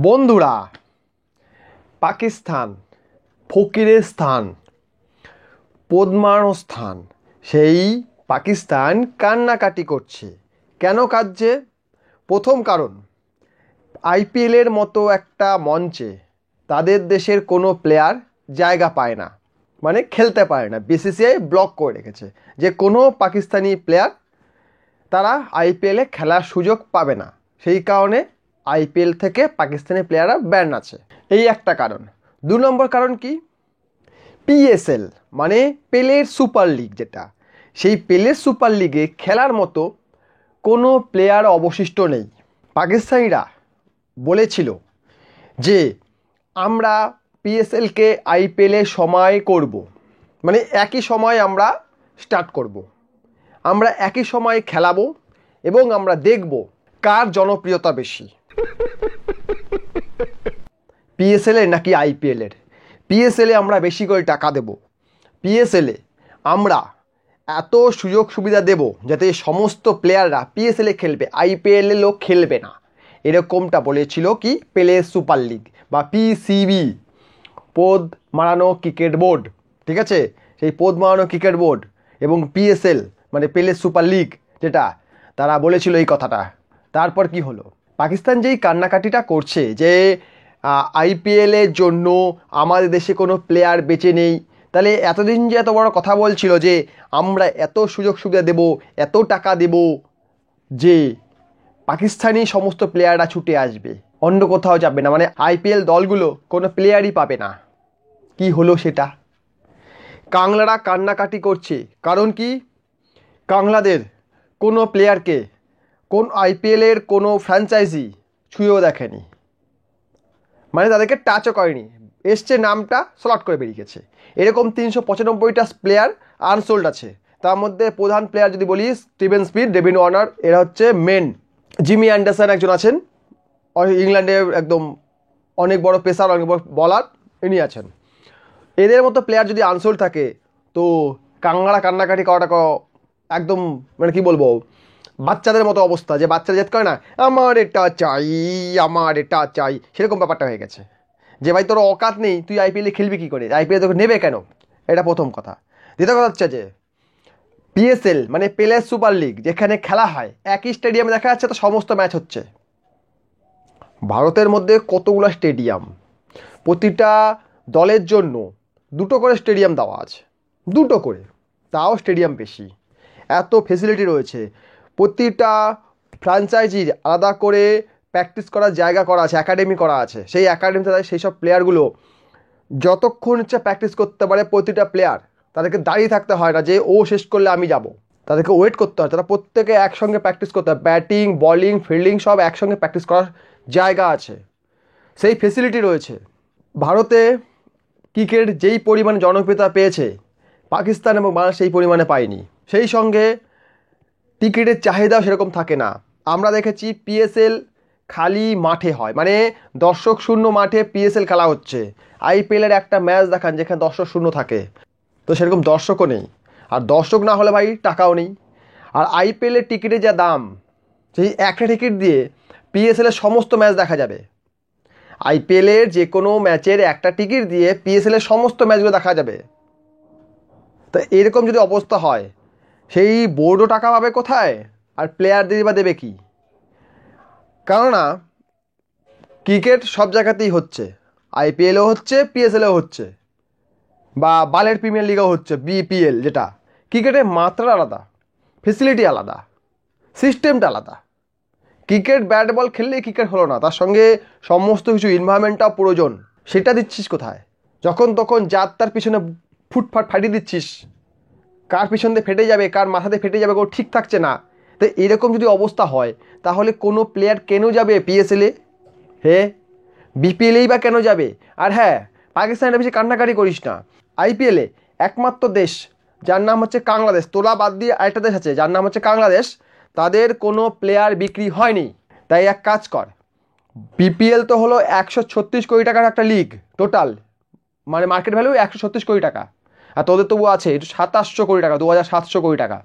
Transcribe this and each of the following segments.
বন্ধুরা, পাকিস্তান ফকিরের স্থান, পদ্মার স্থান। সেই পাকিস্তান কান্নাকাটি করছে। কেন কাঁদছে? প্রথম কারণ, আইপিএলের মতো একটা মঞ্চে তাদের দেশের কোনো প্লেয়ার জায়গা পায় না, মানে খেলতে পারে না। বিসিসিআই ব্লক করে রেখেছে যে কোনো পাকিস্তানি প্লেয়ার তারা আইপিএলে খেলার সুযোগ পাবে না। সেই কারণে আইপিএল থেকে পাকিস্তানি প্লেয়াররা ব্যান আছে। এই একটা কারণ। 2 নম্বর কারণ কি? পিএসএল মানে পেলের সুপার লিগ, যেটা সেই পেলের সুপার লিগে খেলার মতো কোনো প্লেয়ার অবশিষ্ট নেই। পাকিস্তানিরা বলেছিল যে আমরা পিএসএলকে আইপিএলে সময় করব, মানে একই সময় আমরা স্টার্ট করব, আমরা একই সময় খেলাবো এবং আমরা দেখব কার জনপ্রিয়তা বেশি, পিএসএলের নাকি আইপিএলের। পিএসএলে আমরা বেশি করে টাকা দেব, পিএসএলে আমরা এত সুযোগ সুবিধা দেব যাতে সমস্ত প্লেয়াররা পিএসএলে খেলবে, আইপিএলে লোক খেলবে না। এরকমটা বলেছিল কি পেলে সুপার লিগ বা পিসিবি, পোদ মারানো ক্রিকেট বোর্ড। ঠিক আছে, সেই পোদ মারানো ক্রিকেট বোর্ড এবং পিএসএল মানে পেলে সুপার লিগ, যেটা তারা বলেছিল এই কথাটা। তারপর কি হলো? পাকিস্তান যেই কান্নাকাটিটা করছে যে আইপিএলের জন্য আমাদের দেশে কোনো প্লেয়ার বেঁচে নেই, তাহলে এতদিন যে এত বড় কথা বলছিল যে আমরা এত সুযোগ সুবিধা দেব, এত টাকা দেব যে পাকিস্তানি সমস্ত প্লেয়াররা ছুটে আসবে, অন্য কোথাও যাবে না, মানে আইপিএল দলগুলো কোনো প্লেয়ারই পাবে না। কি হলো সেটা? কাংলারা কান্নাকাটি করছে। কারণ কি? কাংলাদের কোনো প্লেয়ারকে কোন আইপিএলের কোনো ফ্র্যাঞ্চাইজি ছুঁয়েও দেখেনি, মানে তাদেরকে টাচও করেনি। এসছে, নামটা স্লট করে বেরিয়ে গেছে। এরকম 395টা প্লেয়ার আনসোল্ড আছে। তার মধ্যে প্রধান প্লেয়ার যদি বলি, স্টিভেন স্মিথ, ডেভিন ওয়ার্নার, এরা হচ্ছে মেন। জিমি অ্যান্ডারসন একজন আছেন, ইংল্যান্ডের একদম অনেক বড় পেসার, অনেক বড় বলার, ইনি আছেন। এদের মতো প্লেয়ার যদি আনসোল্ড থাকে তো কাংলারা কান্নাকাটি করাটা একদম, মানে কি বলবো, বাচ্চাদের মতো অবস্থা, যে বাচ্চারা জেদ করে না, আমার এটা চাই, আমার এটা চাই, সেরকম ব্যাপারটা হয়ে গেছে। যে ভাই তোর অকাত নেই, তুই আইপিএলে খেলবি কী করে? আইপিএল তোকে নেবে কেন? এটা প্রথম কথা। দ্বিতীয় কথা হচ্ছে যে পিএসএল মানে পেলেস সুপার লিগ, যেখানে খেলা হয় একই স্টেডিয়ামে, দেখা যাচ্ছে তো সমস্ত ম্যাচ হচ্ছে। ভারতের মধ্যে কতগুলো স্টেডিয়াম, প্রতিটা দলের জন্য 2টো করে স্টেডিয়াম দেওয়া আছে, 2টো করে, তাও স্টেডিয়াম বেশি, এত ফেসিলিটি রয়েছে। প্রতিটা ফ্র্যাঞ্চাইজির আলাদা করে প্র্যাকটিস করার জায়গা করা আছে, একাডেমি করা আছে। সেই একাডেমিতে সেই সব প্লেয়ারগুলো যতক্ষণ ইচ্ছা প্র্যাকটিস করতে পারে। প্রতিটা প্লেয়ার, তাদেরকে দাঁড়িয়ে থাকতে হয় না যে ও শেষ করলে আমি যাব, তাদেরকে ওয়েট করতে হয়। তারা প্রত্যেকে একসঙ্গে প্র্যাকটিস করতে হয়, ব্যাটিং বলিং ফিল্ডিং সব একসঙ্গে প্র্যাকটিস করার জায়গা আছে, সেই ফেসিলিটি রয়েছে। ভারতে ক্রিকেট যেই পরিমাণে জনপ্রিয়তা পেয়েছে, পাকিস্তান এবং বাংলাদেশ সেই পরিমাণে পায়নি। সেই সঙ্গে টিকিটের চাহিদাও সেরকম থাকে না। আমরা দেখেছি পিএসএল খালি মাঠে হয়, মানে দর্শক শূন্য মাঠে পিএসএল খেলা হচ্ছে। আইপিএলের একটা ম্যাচ দেখান যেখানে দর্শক শূন্য থাকে, তো সেরকম দর্শকও নেই। আর দর্শক না হলে ভাই টাকাও নেই। আর আইপিএলের টিকিটের যা দাম, সেই একটা টিকিট দিয়ে পিএসএলের সমস্ত ম্যাচ দেখা যাবে। আইপিএলের যে কোনো ম্যাচের একটা টিকিট দিয়ে পিএসএলের সমস্ত ম্যাচগুলো দেখা যাবে। তো এরকম যদি অবস্থা হয়, সেই বোর্ডও টাকা পাবে কোথায়, আর প্লেয়ারদের বা দেবে কি? কেননা ক্রিকেট সব জায়গাতেই হচ্ছে, আইপিএলও হচ্ছে, পিএসএলও হচ্ছে, বা বালের প্রিমিয়ার লিগও হচ্ছে, বিপিএল। যেটা ক্রিকেটের মাত্রা আলাদা, ফেসিলিটি আলাদা, সিস্টেমটা আলাদা। ক্রিকেট ব্যাট বল খেললেই ক্রিকেট হলো না, তার সঙ্গে সমস্ত কিছু এনভায়রনমেন্টটাও প্রয়োজন। সেটা দিচ্ছিস কোথায়? যখন তখন যার তার পিছনে ফুটফাট ফাটিয়ে দিচ্ছিস, কার পিছন দিয়ে ফেটে যাবে, কার মাথা দিয়ে ফেটে যাবে, কোনো ঠিক থাকছে না। তো এরকম যদি অবস্থা হয়, তাহলে কোনো প্লেয়ার কেন যাবে পিএসএলে? হে, বিপিএলেই বা কেন যাবে? আর হ্যাঁ, পাকিস্তানের বেশি কান্নাকাটি করিস না। আইপিএলে একমাত্র দেশ যার নাম হচ্ছে বাংলাদেশ, তোলা বাদ দিয়ে আরেকটা দেশ আছে যার নাম হচ্ছে বাংলাদেশ, তাদের কোনো প্লেয়ার বিক্রি হয়নি। তাই এক কাজ কর, বিপিএল তো হলো 136 কোটি টাকার একটা লিগ টোটাল, মানে মার্কেট ভ্যালু 136 কোটি টাকা। আর তোদের তবু আছে একটু 2700 কোটি টাকা, 2700 কোটি টাকা।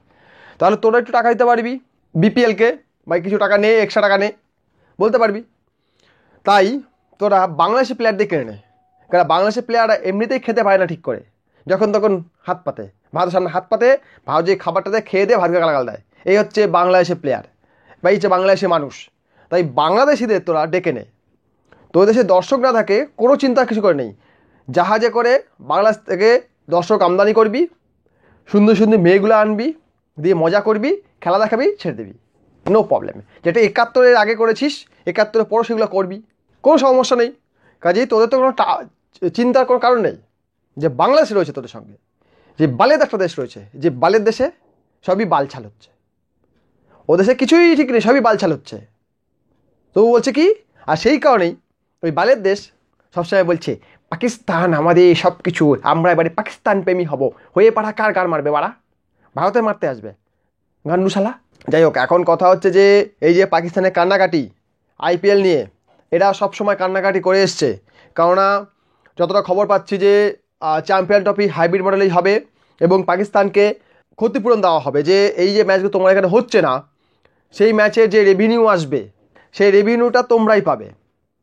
তাহলে তোরা একটু টাকা দিতে পারবি বিপিএলকে, বা কিছু টাকা নে, এক্সট্রা টাকা নে, বলতে পারবি। তাই তোরা বাংলাদেশি প্লেয়ারদের কিনে নে, কারণ বাংলাদেশি প্লেয়াররা এমনিতেই খেতে পারে না ঠিক করে, যখন তখন হাত পাতে, ভারতের সামনে হাত পাতে, ভারত যে খাবারটাতে খেয়ে দিয়ে ভারতকে গালাগাল দেয়। এই হচ্ছে বাংলাদেশের প্লেয়ার বা এই হচ্ছে বাংলাদেশের মানুষ। তাই বাংলাদেশিদের তোরা ডেকে নে। তোদের দেশে দর্শক না থাকে কোনো চিন্তা কিছু করে নেই, জাহাজে করে বাংলাদেশ থেকে দর্শক আমদানি করবি, সুন্দর সুন্দর মেয়েগুলো আনবি, দিয়ে মজা করবি, খেলা দেখাবি, ছেড়ে দিবি, নো প্রবলেম। যেটা 71-এর আগে করেছিস, 71-এর পরও সেগুলো করবি, কোনো সমস্যা নেই। কাজেই তোদের তো কোনো চিন্তার কোনো কারণ নেই। যে বাংলাদেশ রয়েছে তোদের সঙ্গে, যে বালের একটা দেশ রয়েছে, যে বালের দেশে সবই বালছাল হচ্ছে, ও দেশে কিছুই ঠিক নেই, সবই বালছাল হচ্ছে। তবু বলছে কি, আর সেই কারণেই ওই বালের দেশ সবসময় বলছে পাকিস্তান আমাদের সব কিছু, আমরা এবারে পাকিস্তান প্রেমী হব। হয়ে পাড়া কার গান মারবে বাড়া? ভারতে মারতে আসবে গান্ডুশালা। যাই হোক, এখন কথা হচ্ছে যে এই যে পাকিস্তানের কান্নাকাটি আইপিএল নিয়ে, এরা সবসময় কান্নাকাটি করে এসছে। কেননা যতটা খবর পাচ্ছি যে চ্যাম্পিয়ন ট্রফি হাইব্রিড মডেলেই হবে এবং পাকিস্তানকে ক্ষতিপূরণ দেওয়া হবে, যে এই যে ম্যাচগুলো তোমার এখানে হচ্ছে না, সেই ম্যাচের যে রেভিনিউ আসবে সেই রেভিনিউটা তোমরাই পাবে,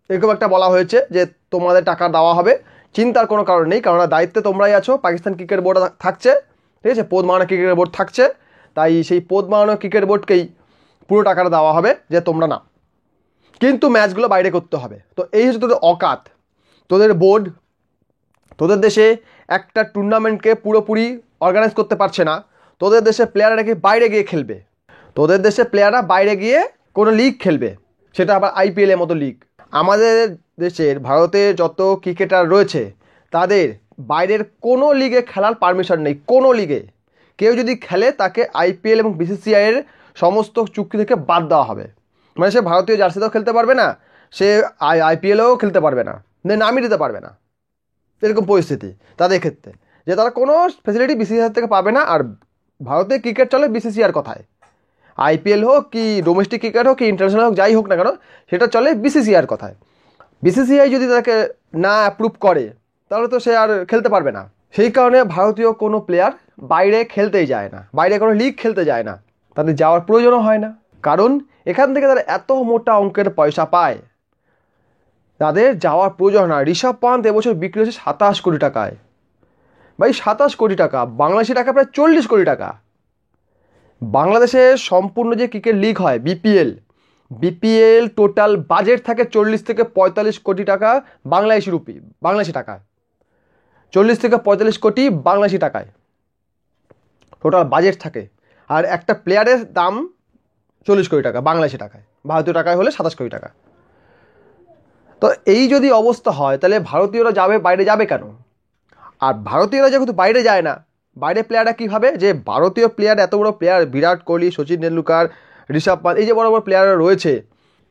এরকম একটা বলা হয়েছে যে তোমাদের টাকা দেওয়া হবে। চিন্তার কোনো কারণ নেই, কারণ দায়িত্বে তোমরাই আছো। পাকিস্তান ক্রিকেট বোর্ড থাকছে, ঠিক আছে, পদ মারানো ক্রিকেট বোর্ড থাকছে, তাই সেই পদ মারানো ক্রিকেট বোর্ডকেই পুরো টাকাটা দেওয়া হবে, যে তোমরা না, কিন্তু ম্যাচগুলো বাইরে করতে হবে। তো এই হচ্ছে তোদের অকাত, তোদের বোর্ড তোদের দেশে একটা টুর্নামেন্টকে পুরোপুরি অর্গানাইজ করতে পারছে না। তোদের দেশে প্লেয়াররা নাকি বাইরে গিয়ে খেলবে, তোদের দেশে প্লেয়াররা বাইরে গিয়ে কোনো লিগ খেলবে, সেটা আবার আইপিএলের মতো লিগ। আমাদের দেশের ভারতের যত ক্রিকেটার রয়েছে তাদের বাইরের কোনো লিগে খেলার পারমিশন নেই, কোনো লিগে। কেউ যদি খেলে তাকে আইপিএল এবং বিসিসিআইয়ের সমস্ত চুক্তি থেকে বাদ দেওয়া হবে। মানে সে ভারতীয় জার্সিতেও খেলতে পারবে না, সে আইপিএলেও খেলতে পারবে না, নামই দিতে পারবে না, এরকম পরিস্থিতি তাদের ক্ষেত্রে, যে তারা কোনো ফ্যাসিলিটি বিসিসিআই থেকে পাবে না। আর ভারতের ক্রিকেট চলে বিসিসিআইয়ের কথায়, আইপিএল হোক কি ডোমেস্টিক ক্রিকেট হোক কি ইন্টারন্যাশনাল হোক, যাই হোক না কেন, সেটা চলে বিসিসিআইয়ের কথায়। বিসিসিআই যদি তাকে না অ্যাপ্রুভ করে তাহলে তো সে আর খেলতে পারবে না। সেই কারণে ভারতীয় কোনো প্লেয়ার বাইরে খেলতেই যায় না, বাইরে কোনো লিগ খেলতে যায় না, তাদের যাওয়ার প্রয়োজনও হয় না। কারণ এখান থেকে তারা এত মোটা অঙ্কের পয়সা পায়, তাদের যাওয়ার প্রয়োজন হয় না। ঋষভ পান্থ এবছর বিক্রি হয়েছে 27 কোটি টাকায়। ভাই 27 কোটি টাকা, বাংলাদেশি টাকা প্রায় 40 কোটি টাকা। বাংলাদেশে সম্পূর্ণ যে ক্রিকেট লিগ হয় বিপিএল টোটাল বাজেট থাকে 40 থেকে 45 কোটি টাকা বাংলাদেশি টাকায়, 40 থেকে 45 কোটি বাংলাদেশি টাকায় টোটাল বাজেট থাকে। আর একটা প্লেয়ারের দাম 40 কোটি টাকা বাংলাদেশি টাকায়, ভারতীয় টাকায় হলে 27 কোটি টাকা। তো এই যদি অবস্থা হয় তাহলে ভারতীয়রা বাইরে যাবে কেন? আর ভারতীয়রা যেহেতু বাইরে যায় না, বাইরে প্লেয়াররা কী ভাবে যে ভারতীয় প্লেয়ার, এত বড় প্লেয়ার বিরাট কোহলি, সচিন তেন্ডুলকার, ঋষভ পান্থ, এই যে বড় বড় প্লেয়াররা রয়েছে,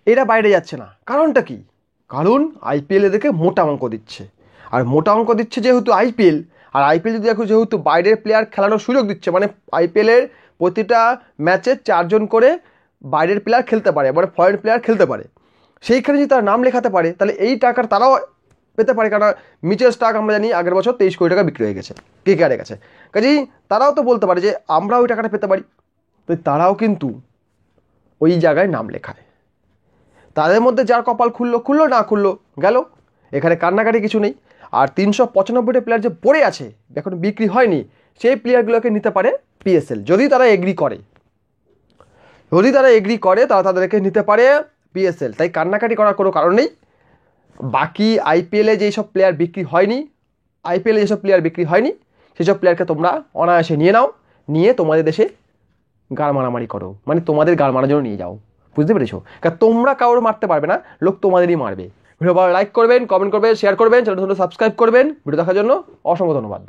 এরা বাইরে যাচ্ছে না। কারণটা কি? কারণ আইপিএল এদেরকে মোটা অঙ্ক দিচ্ছে। আর মোটা অঙ্ক দিচ্ছে যেহেতু আইপিএল, আর আইপিএল যদি এখন যেহেতু বাইরের প্লেয়ার খেলানোর সুযোগ দিচ্ছে, মানে আইপিএলের প্রতিটা ম্যাচে 4 জন করে বাইরের প্লেয়ার খেলতে পারে, মানে ফরেন প্লেয়ার খেলতে পারে, সেইখানে যদি তার নাম লেখাতে পারে তাহলে এই টাকার তারাও পেতে পারে। কারণ মিচেল স্টার্ক আমরা জানি আগের বছর 23 কোটি টাকা বিক্রি হয়ে গেছে কেকেআরের কাছে, কাজেই তারাও তো বলতে পারে যে আমরা ওই টাকাটা পেতে পারি। তো তারাও কিন্তু ওই জায়গায় নাম লেখায়। তাদের মধ্যে যার কপাল খুললো না খুললো গেল, এখানে কান্নাকাটি কিছু নেই। আর 395টা প্লেয়ার যে পড়ে আছে এখন বিক্রি হয়নি, সেই প্লেয়ারগুলোকে নিতে পারে পিএসএল, যদি তারা এগ্রি করে তারা তাদেরকে নিতে পারে পিএসএল। তাই কান্নাকাটি করার কোনো কারণ নেই। বাকি আইপিএলে যেসব প্লেয়ার বিক্রি হয়নি সেসব প্লেয়ারকে তোমরা অনায়াসে নিয়ে নাও, নিয়ে তোমাদের দেশে গাড় মারামারি করো, মানে তোমাদের গাড় মারার জন্য নিয়ে যাও। বুঝতে পেরেছো? কারণ তোমরা কারোর মারতে পারবে না, লোক তোমাদেরই মারবে। ভিডিও ভালো লাইক করবেন, কমেন্ট করবেন, শেয়ার করবেন, চ্যানেলটা সাবস্ক্রাইব করবেন। ভিডিও দেখার জন্য অসংখ্য ধন্যবাদ।